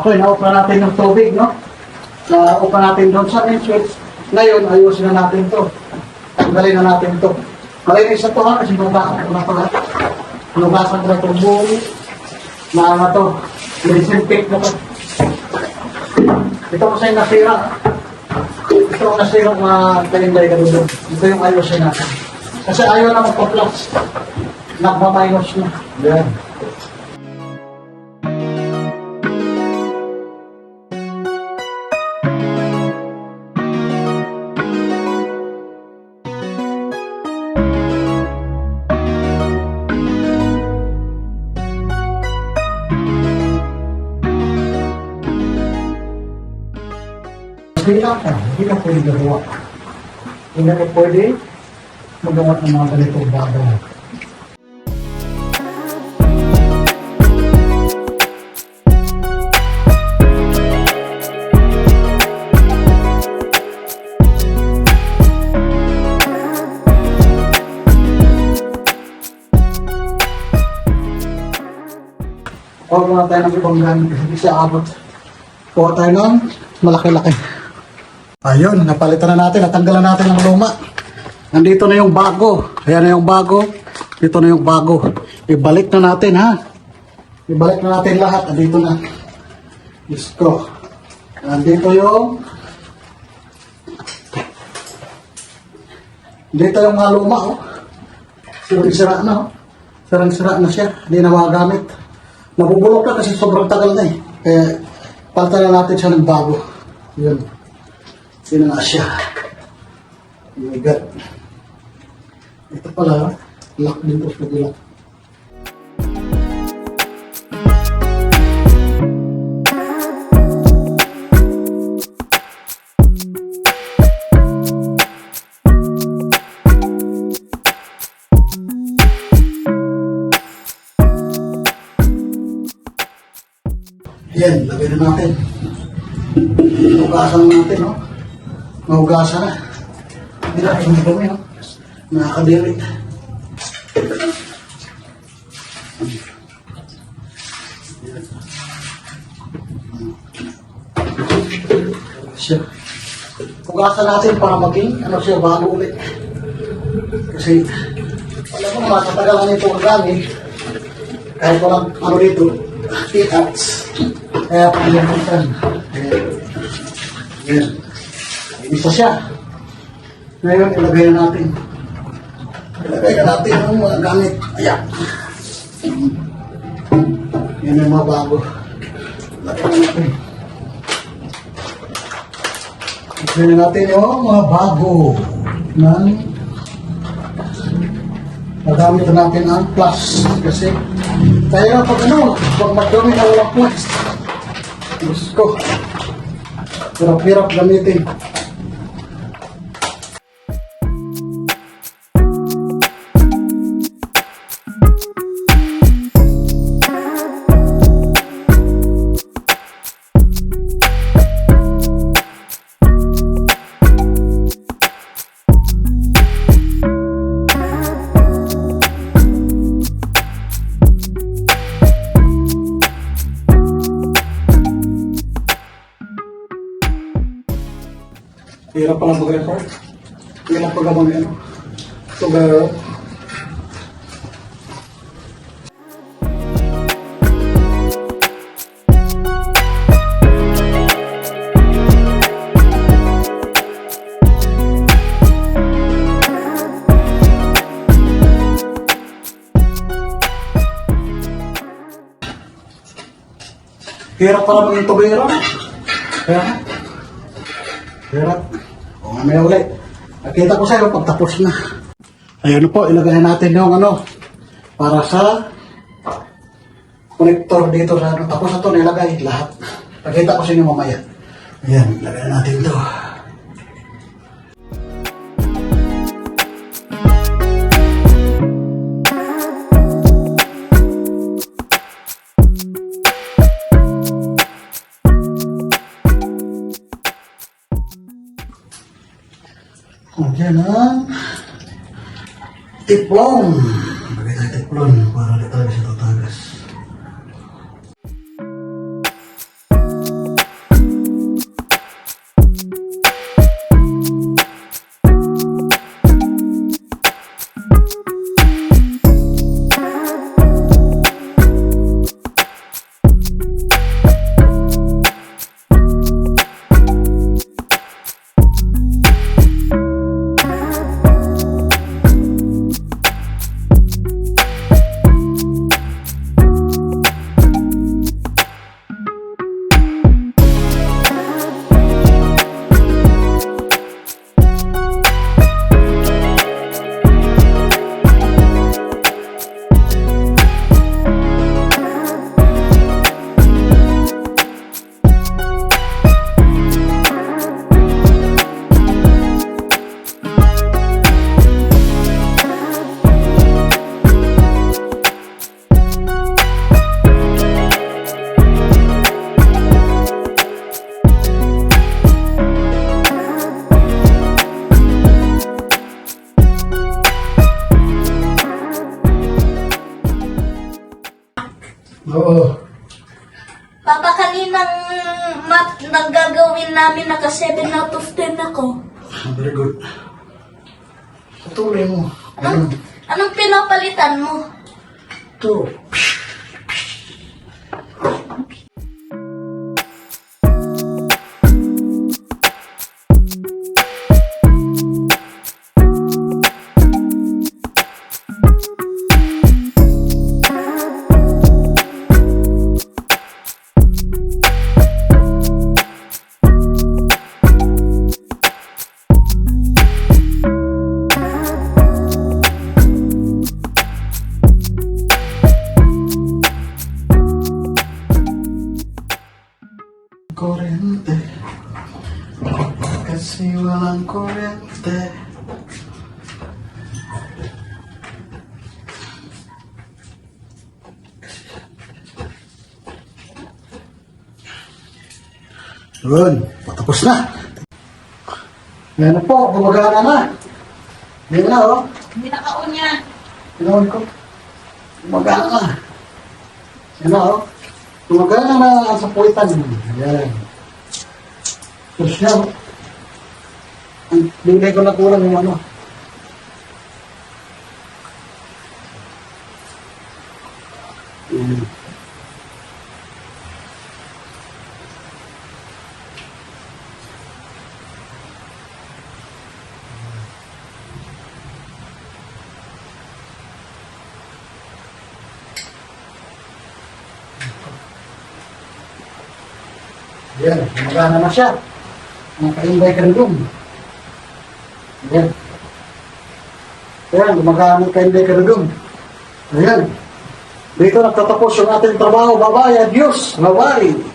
Okay, na-off na natin yung tubig, no? Na-off na natin doon sa main switch. Ngayon, ayusin na natin to. Tanggalin na natin to. Malinis na to ha, kasi mabasan ko na pala. Mabasan ko na itong buong na ano to. Disinfect na to. Ito kasi yung nasira. Ito yung nasira mga kalinday ka doon. Ito yung ayusin natin. Kasi ayaw na magpa-plus. Nagpa-minus na. Yan. Hindi ka pwede gagawa. Hindi ka pwede magawa ng mga ganitong bagay. Huwag muna tayo ng ibang gamit kasi hindi siya abot. Kuha tayo ng malaki-laki. Ayun, napalitan na natin, natanggalan natin ang luma. Nandito na yung bago. Ayan na yung bago. Dito na yung bago. Ibalik na natin ha. Ibalik na natin lahat. Nandito na. Diyos ko. Nandito yung dito yung mga luma oh. Sira na oh. Sira na siya. Hindi na magagamit. Nabubulok na kasi sobrang tagal na eh. Kaya palitan na natin siya ng bago. Yun. Sino na siya? Oh my God. Ito pala, lock din po sa lock. Yan, lagay na natin. Hugasan natin, no? Mahugasan na. Hindi na, hindi kami, no? Nakakadiri. Siya. Hugasan natin para maging, ano siya, bago ulit. Kasi, alam mo naman, sa tagal na ito ang gamit, kahit walang, ano dito, hiccups. Kaya pagyamutan. Ayan. Isa siya. Ngayon, ilagay na natin. Ilagay na natin ang mga gamit. Ayan. Yan ang mga bago. Ilagay na natin. Ilagay na natin yung mga bago. Nagamit natin ang plus. Kasi, kaya pag ano, pag magdami na walang plus. Diyos ko. Hirap-hirap gamitin. Hirap pa lang mag-record. Hirap pa gabang yan. So, hirap pa lang maging tubero. Kaya, hirap. O nga may ulit. Nakita ko sa'yo pagtapos na. Ayun po, ilagay natin yung ano. Para sa connector dito sa ano. Tapos na ito, nilagay lahat. Nakita ko sa inyo mamaya. Ayan, ilagay natin ito. Diyan ang tiplon. Bagay tayo tiplon para di talaga siya tatagas. namin naka 7 out of 10 ako. Very good. Patuloy mo. Ayun. Anong pinapalitan mo? Ito. Kuryente. Kasi walang kuryente. Yun, patapos na. Yan na po, gumagana na. Yan na, oh. Hindi nakaon niya. Ginawan ko. Gumagana na. Yan na, oh. Gumagana na ang sapuitan. Yan. Tapos siya, oh. Bigay ko na kulang yung ano. Yan, gumagana na siya. Naka-invay ka rin doon. Yan. Yan, gumagana ka-invay ka rin doon. Ayan. Dito nagtatapos yung ating trabaho. Bye-bye. Adios. Bye-bye.